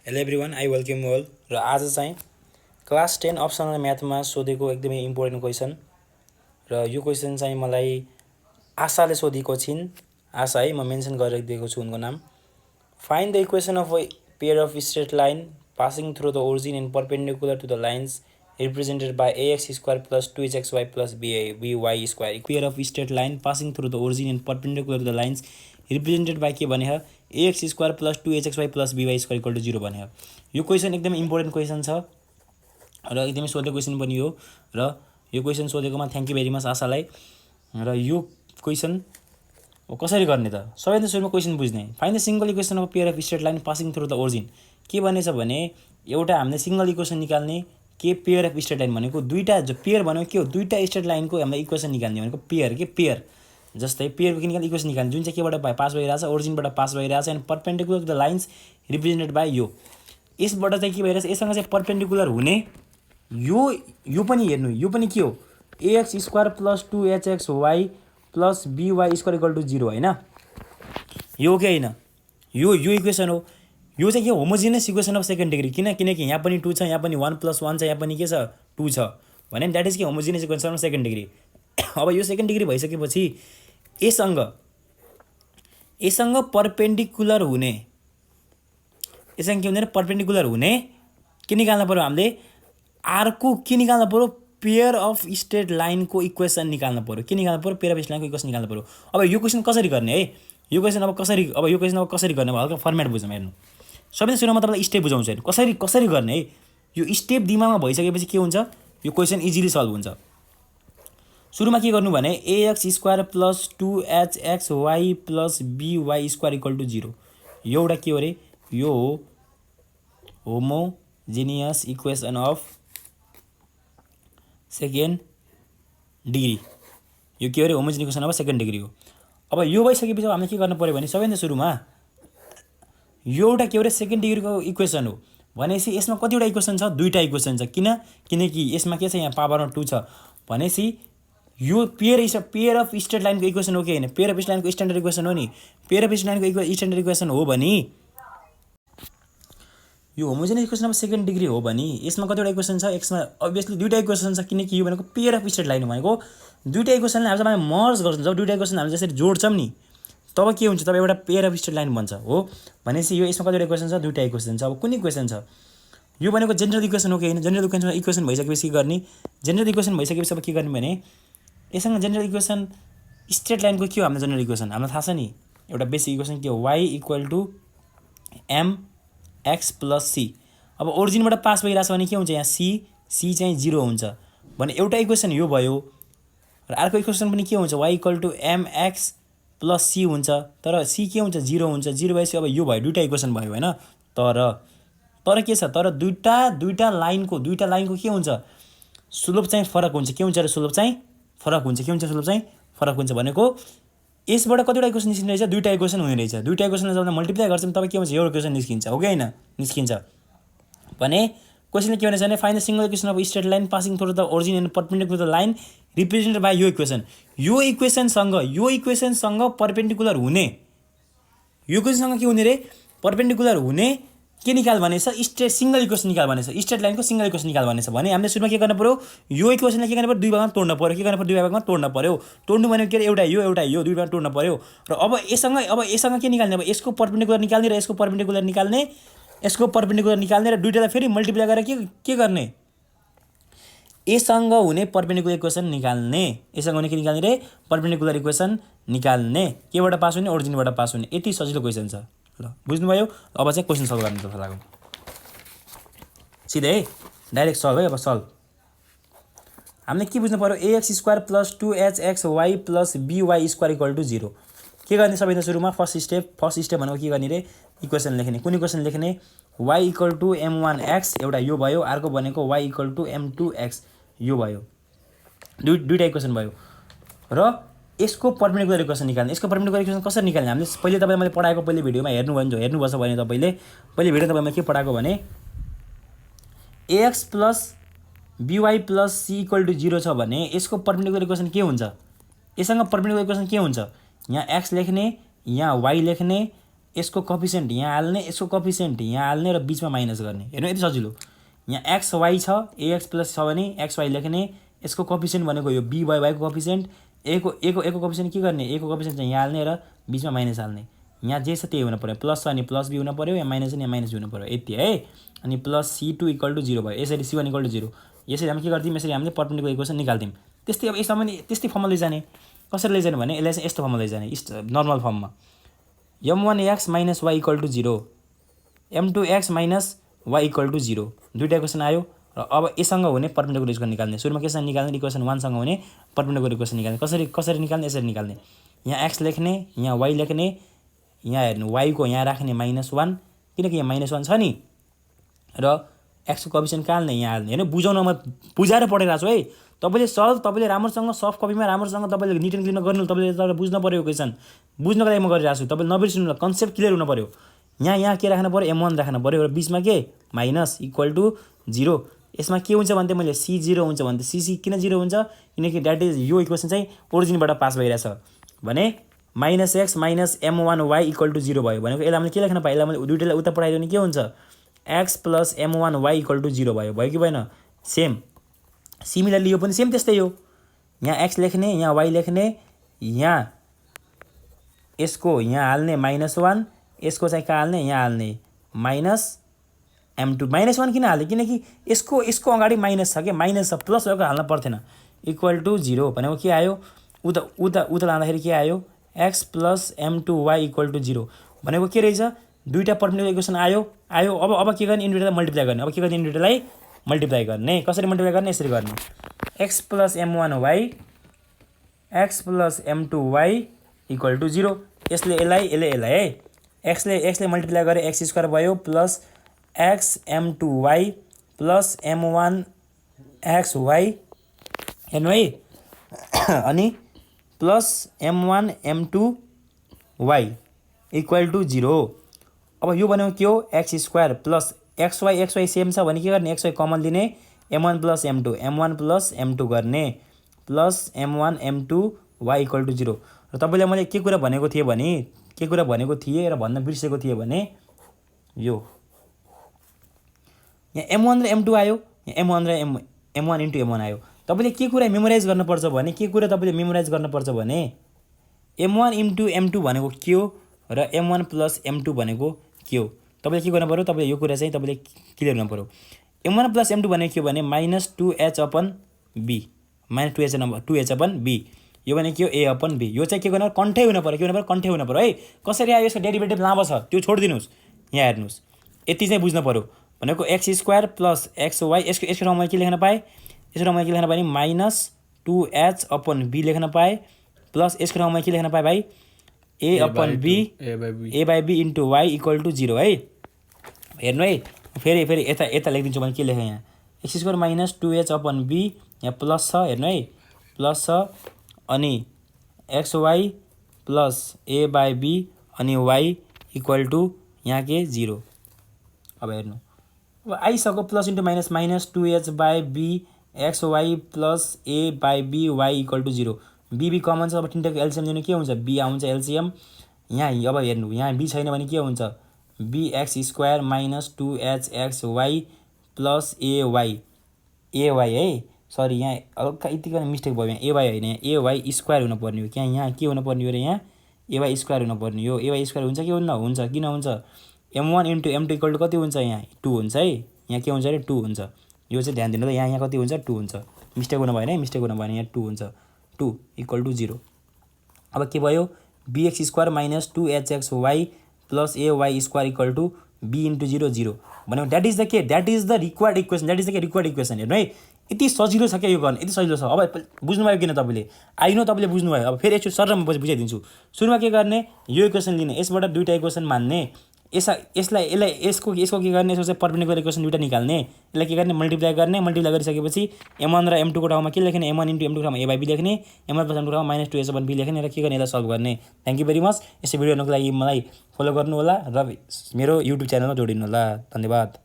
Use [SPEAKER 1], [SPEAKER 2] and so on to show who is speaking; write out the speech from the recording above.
[SPEAKER 1] Hello everyone, I welcome you all. र आज चाहिँ क्लास 10 अप्सनल म्याथमा सोधेको एकदमै इम्पोर्टेन्ट क्वेसन र यो क्वेसन चाहिँ मलाई आशाले सोधेको छिन्। आशा है, म मेन्सन गरेर दिएको छु उनको नाम। Find the equation of a pair of straight line passing through the origin and perpendicular to the lines represented by ax square plus 2hxy plus by square. Pair of straight line passing through the origin and perpendicular to the lines represented by के भने ax square plus 2hxy plus by square equal to 0 भने। यो question एकदमै important question छ र एकदमै सोधेको question पनि हो र यो क्वेसन सोधेकोमा थ्याङ्क यू भेरी मच आशालाई। र यो क्वेसन कसरी गर्ने त? सबैभन्दा सुरुमा क्वेसन बुझ्ने। Find the single equation of pair of straight line passing through the origin. के भनेछ भने एउटा हामीले सिंगल इक्वेसन निकाल्ने। के पेयर अफ स्ट्रेट लाइन भनेको दुईटा, जो पेयर भनेको के हो? दुईटा स्ट्रेट लाइनको हामीले इक्वेसन निकाल्ने भनेको पेयर। के पेयर जस्तै पेयरको के निकाल्ने? इक्वेसन निकाल्ने जुन चाहिँ केबाट पास भइरहेछ, ओरिजिनबाट पास भइरहेछ and perpendicular to the lines represented by यो। यसबाट चाहिँ के भइरहेछ? यससँग चाहिँ परपेन्डिकुलर हुने यो पनि हेर्नु। यो पनि के हो? ax square plus 2hxy plus by square equal to 0 होइन? यो के होइन? यो इक्वेसन हो। यो चाहिँ के? Homogeneous equation of second degree. किनकि यहाँ पनि 2 छ, यहाँ पनि 1 + 1 छ, यहाँ पनि के छ? 2 छ भने द्याट इज के? Homogeneous equation of second degree. अब यो सेकेन्ड डिग्री भइसकेपछि यससँग परपेन्डिकुलर हुने, यससँग के हुँदैन? परपेन्डिकुलर हुने के निकाल्नु पर्यो? हामीले अर्को के निकाल्नु पर्यो? पेयर अफ स्ट्रेट लाइनको इक्वेसन निकाल्नु पर्यो। के निकाल्नु पर्यो? पेयर अफ स्ट्रेट लाइनको इक्वेसन निकाल्नु पर्यो। अब यो क्वेसन कसरी गर्ने है? यो क्वेसन अब कसरी गर्ने? हल्का फर्मेट बुझौँ। हेर्नु, सबैभन्दा सुरुमा म तपाईँलाई स्टेप बुझाउँछु। हेर्नु कसरी गर्ने है। यो स्टेप दिमागमा भइसकेपछि के हुन्छ? यो क्वेसन इजिली सल्भ हुन्छ। सुरुमा के गर्नु भने ax square plus 2hxy plus by square equal to 0। यो एउटा के हो अरे? यो हो homogeneous equation of second degree. यो के हो अरे? Homogeneous equation of second degree हो। अब यो भइसकेपछि हामीले के गर्नु पर्यो भने सबैभन्दा सुरुमा यो एउटा के हो अरे? सेकेन्ड डिग्रीको इक्वेसन हो भनेपछि यसमा कतिवटा इक्वेसन छ? दुईवटा इक्वेसन छ। किनकि यसमा के छ? यहाँ पावरमा 2 छ भनेपछि यो पेयर अफ स्ट्रेट लाइनको इक्वेसन हो कि होइन? पेयर अफ स्ट्रेट लाइनको स्ट्यान्डर्ड इक्वेसन हो नि। पेयर अफ स्ट्रेट लाइनको स्ट्यान्डर्ड इक्वेसन हो भने यो homogeneous equation of second degree हो भने यसमा कतिवटा इक्वेसन छ? यसमा अभियसली दुईवटा इक्वेसन छ किनकि यो भनेको पेयर अफ स्ट्रेट लाइन भनेको दुईवटा इक्वेसनलाई हामीले मर्ज गर्छौँ। जब दुईवटा इक्वेसन हामीले जसरी जोड्छौँ नि तब के हुन्छ? तब एउटा पेयर अफ स्ट्रेट लाइन बन्छ हो भनेपछि यो यसमा कतिवटा इक्वेसन छ? दुईवटा इक्वेसन छ। अब कुन इक्वेसन छ? यो भनेको जेनरल इक्वेसन हो कि होइन? जेनरल इक्वेसन भइसकेपछि के गर्ने? जेनरल इक्वेसन भइसकेपछि अब के गर्ने भने यससँग जेनरल इक्वेसन स्ट्रेट लाइनको के हो? हाम्रो जेनरल इक्वेसन हामीलाई थाहा छ नि। एउटा बेसिक इक्वेसन के हो? y equal to mx plus c। अब ओरिजिनबाट पास भइरहेछ भने के हुन्छ? यहाँ c चाहिँ 0 हुन्छ भने एउटा इक्वेसन यो भयो। र अर्को इक्वेसन पनि के हुन्छ? y equal to mx plus c हुन्छ। तर c के हुन्छ? 0 हुन्छ। 0 भएपछि अब यो भयो, दुईवटा इक्वेसन भयो होइन? तर के छ? तर दुईवटा लाइनको के हुन्छ? स्लोप चाहिँ फरक हुन्छ। के हुन्छ र? स्लोप चाहिँ फरक हुन्छ। के हुन्छ? स्लोप चाहिँ फरक हुन्छ भनेको यसबाट कतिवटा इक्वेसन निस्किने रहेछ? दुईवटा इक्वेसन हुने रहेछ। दुईवटा इक्वेसनलाई जब मल्टिप्लाई गर्छौँ तब के हुन्छ? एउटा इक्वेसन निस्किन्छ हो कि होइन? निस्किन्छ भने क्वेसनले के भनेछ भने find the single equation of straight line passing through the origin and perpendicular to the line represented by यो इक्वेसन। यो इक्वेसनसँग परपेन्डिकुलर हुने, यो इक्वेसनसँग के हुने रे? परपेन्डिकुलर हुने के निकाल भनेछ? सिंगल इक्वेसन निकाल भनेछ। स्ट्रेट लाइनको सिंगल इक्वेसन निकाल भनेछ भने हामीले सुरुमा के गर्नु पर्यो? यो इक्वेसनलाई के गर्नु पर्यो? दुई भागमा तोड्नु पर्यो। के गर्नु पर्यो? दुई भागमा तोड्नु पर्यो। तोड्नु भनेको के अरे? एउटा यो दुई भागमा तोड्नु पर्यो। र अब यससँग के निकाल्ने? अब यसको परपेन्डिकुलर निकाल्ने र यसको परपेन्डिकुलर निकाल्ने र दुईटालाई फेरि मल्टिप्लाई गरेर के गर्ने? यससँग हुने परपेन्डिकुलर इक्वेसन निकाल्ने। यससँग हुने के निकाल्ने रे? परपेन्डिकुलर इक्वेसन निकाल्ने। केबाट पास हुने? ओरिजिनबाट पास हुने। यति सजिलो क्वेसन छ। ल बुझ्नुभयो? अब चाहिँ क्वेसन सल्भ गर्ने त लागौँ सिधै डाइरेक्ट सल्भ है। अब सल्भ हामीले के बुझ्नु पर्यो? ax square plus 2hxy plus by square equal to 0। के गर्ने? सबैभन्दा सुरुमा फर्स्ट स्टेप भनेको के गर्ने रे? इक्वेसन लेख्ने। कुन इक्वेसन लेख्ने? y इक्वल टु m1x एउटा यो भयो, अर्को भनेको y इक्वल टु m2x यो भयो। दुईवटा इक्वेसन भयो र यसको परपेन्डिकुलर इक्वेसन निकाल्ने। यसको परपेन्डिकुलर इक्वेसन कसरी निकाल्ने? हामीले पहिले तपाईँ मैले पढाएको पहिले भिडियोमा हेर्नुपर्छ भने तपाईँले पहिले भिडियो तपाईँमा के पढाएको भने ax plus by plus c equal to 0 छ भने यसको परपेन्डिकुलर इक्वेसन के हुन्छ? यससँग परपेन्डिकुलर इक्वेसन के हुन्छ? यहाँ x लेख्ने, यहाँ y लेख्ने यसको कोएफिसिएन्ट यहाँ हाल्ने, यसको कोएफिसिएन्ट यहाँ हाल्ने र बिचमा माइनस गर्ने। हेर्नु यति सजिलो। यहाँ एक्स वाई छ, ax प्लस छ भने एक्स वाई लेख्ने, यसको कोएफिसिएन्ट भनेको यो बी बाई वाईको कोएफिसिएन्ट, एको कोएफिसिएन्ट के गर्ने, एको कोएफिसिएन्ट चाहिँ यहाँ हाल्ने र बिचमा माइनस हाल्ने। यहाँ जे छ त्यही हुन पर्यो, प्लस छ अनि प्लस बी हुन पर्यो, यहाँ माइनस छ यहाँ माइनस बी हुन पर्यो, यति है। अनि प्लस C2 = 0 भयो। यसरी C1 = 0। यसरी हामी के गर्दियौँ, यसरी हामीले परपेन्डिकुलर इक्वेसन निकाल्दियौँ। त्यस्तै अब यसमा पनि त्यस्तै फर्ममा लैजाने। कसरी लैजाने भने यसलाई चाहिँ यस्तो फर्ममा लैजाने, नर्मल फर्ममा। m1x - y = 0, m2x - y = 0, दुईटा इक्वेसन आयो। र अब यससँग हुने परपेन्डिकुलर इक्वेसन निकाल्ने। सुरुमा केसँग निकाल्ने, इक्वेसन 1 सँग हुने परपेन्डिकुलर इक्वेसन निकाल्ने। कसरी निकाल्ने, यसरी निकाल्ने। यहाँ x लेख्ने, यहाँ y लेख्ने, यहाँ हेर्नु y को यहाँ राख्ने -1, किनकि यहाँ -1 छ नि, र x को कोएफिसिएन्ट कहाँ हाल्ने, यहाँ हाल्ने। हैन बुझाउन म बुझाएर पढाइरहेको छु है। तपाईले राम्रोसँग सफ्ट कपीमा राम्रोसँग तपाईले निट एन्ड क्लिन गर्नु, तपाईले बुझ्न पर्यो क्वेसन। बुझ्नको लागि म गरिरहेको छु, तपाईले नबिर्सिनु ल, कन्सेप्ट क्लियर हुन पर्यो। यहाँ के राख्न पर्यो, m1 राख्न पर्यो र बिचमा के माइनस = 0। यसमा के हुन्छ भन्थे मैले C0 हुन्छ भन्थे। C किन 0 हुन्छ, किनकि द्याट इज यो इक्वेसन चाहिँ ओरिजिनबाट पास भइरहेछ भने -x - m1y = 0 भयो भनेको यसलाई मैले के लेख्न पाएँ, यसलाई मैले दुईटालाई उता पठाइदियो भने के हुन्छ, x + m1y = 0 भयो कि भएन। सेम सिमिलरली यो पनि सेम त्यस्तै हो। यहाँ x लेख्ने, यहाँ y लेख्ने, यहाँ यसको यहाँ हाल्ने -1, यसको चाहिँ कहाँ हाल्ने, यहाँ हाल्ने -m2। -1 किन हाल्ने, किनकि यसको अगाडि माइनस छ के, माइनस छ, प्लस भएको हाल्न पर्थेन। = 0 भनेको के आयो, उता लाँदाखेरि के आयो, x + m2y = 0 भनेको के रहेछ, दुईटा परपेन्डिकुलर इक्वेसन आयो। अब के गर्ने, इन्डिभिजुअललाई मल्टिप्लाई गर्ने। अब के गर्ने, इन्डिभिजुअललाई मल्टिप्लाई गर्ने। कसरी मल्टिप्लाई गर्ने, यसरी गर्ने। x + m1y, x + m2y = 0। यसले यसलाई है, x ले मल्टिप्लाई गरे x² भयो, plus x m2y plus m1xy, हेर्नु है, अनि प्लस m1 m2y = 0। अब यो भनेको के हो, x² प्लस xy सेम छ भने के गर्ने, xy कमन लिने, m1 + m2 गर्ने, प्लस m1 m2y = 0। र तपाईलाई मैले के कुरा भनेको थिएँ र भन्न बिर्सेको थिएँ भने यो यहाँ m1 र m2 आयो, यहाँ m1 र m1 * m1 आयो। तपाईले के कुरा मेमोराइज गर्नुपर्छ भने, m1 * m2 भनेको के हो र m1 + m2 भनेको के हो। तपाईले के गर्नु पर्यो, तपाईले यो कुरा चाहिँ तपाईले क्लियर हुनु पर्यो। m1 + m2 भनेको के हो भने -2h/b, -2h/b, यो भनेको के हो, a/b। यो चाहिँ के गर्नु पर्यो, कन्ठै हुनु पर्यो है। कसरी आयो, यसको डेरिभेटिभ लामो छ, त्यो छोडिदिनुस्। यहाँ हेर्नुस्, यति चाहिँ बुझ्न पर्यो भनेको x² प्लस xy, यसको ठाउँमा के लेख्न पाएँ, -2h/b लेख्न पाएँ, प्लस यसको ठाउँमा के लेख्न पाएँ भाइ, a/b into y = 0 है। हेर्नु है, फेरि यता लेखिदिन्छु भने के लेखेँ, यहाँ x² - 2h/b, यहाँ प्लस छ, हेर्नु है, प्लस छ, अनि xy प्लस a/b अनि y = यहाँ के 0। अब हेर्नु, अब आइसक्यो, plus into minus, -2h/b xy plus a/b y = 0। b common छ, अब तिनटाको एलसिएम दिनु के हुन्छ, b आउँछ एलसिएम। यहाँ अब हेर्नु, यहाँ b छैन भने के हुन्छ, bx² - 2hxy प्लस ay है, सरी यहाँ हल्का यतिको मिस्टेक भयो, यहाँ ay होइन, यहाँ ay² हुनुपर्ने हो। यहाँ के हुनुपर्ने हो र, यहाँ ay² हुनुपर्ने हो। ay² हुन्छ कि हुन्छ, किन हुन्छ, m1 * m2 = कति हुन्छ, यहाँ 2 हुन्छ है। यहाँ के हुन्छ अरे, 2 हुन्छ। यो चाहिँ ध्यान दिनु ल, यहाँ कति हुन्छ, 2 हुन्छ। मिस्टेक हुनु भएन है, यहाँ 2 हुन्छ, 2 = 0। अब के भयो, bx² - 2hxy plus ay² = b * 0 0 भनेको that is the required equation. हेर्नु है, यति सजिलो छ क्या यो गर्न, यति सजिलो छ। अब बुझ्नुभयो किन तपाईँले, तपाईँले बुझ्नुभयो। अब फेरि एकचोटि सर म बुझाइदिन्छु। सुरुमा के गर्ने, यो इक्वेसन लिने, यसबाट दुईटा इक्वेसन मान्ने, यसको के गर्ने, यसको चाहिँ परपेन्डिकुलर इक्वेसन दुईटा निकाल्ने, यसलाई के गर्ने, मल्टिप्लाई गर्ने। मल्टिप्लाई गरिसकेपछि m1 र m2 को ठाउँमा के लेख्ने, m1 * m2 को ठाउँमा a/b लेख्ने, m1 + m2 को ठाउँमा -2h/b लेख्ने, र के गर्ने, यसलाई सल्भ गर्ने। Thank you very much. यस्तो भिडियो हेर्नुको लागि मलाई फलो गर्नु होला र मेरो युट्युब च्यानलमा जोडिनु होला। धन्यवाद।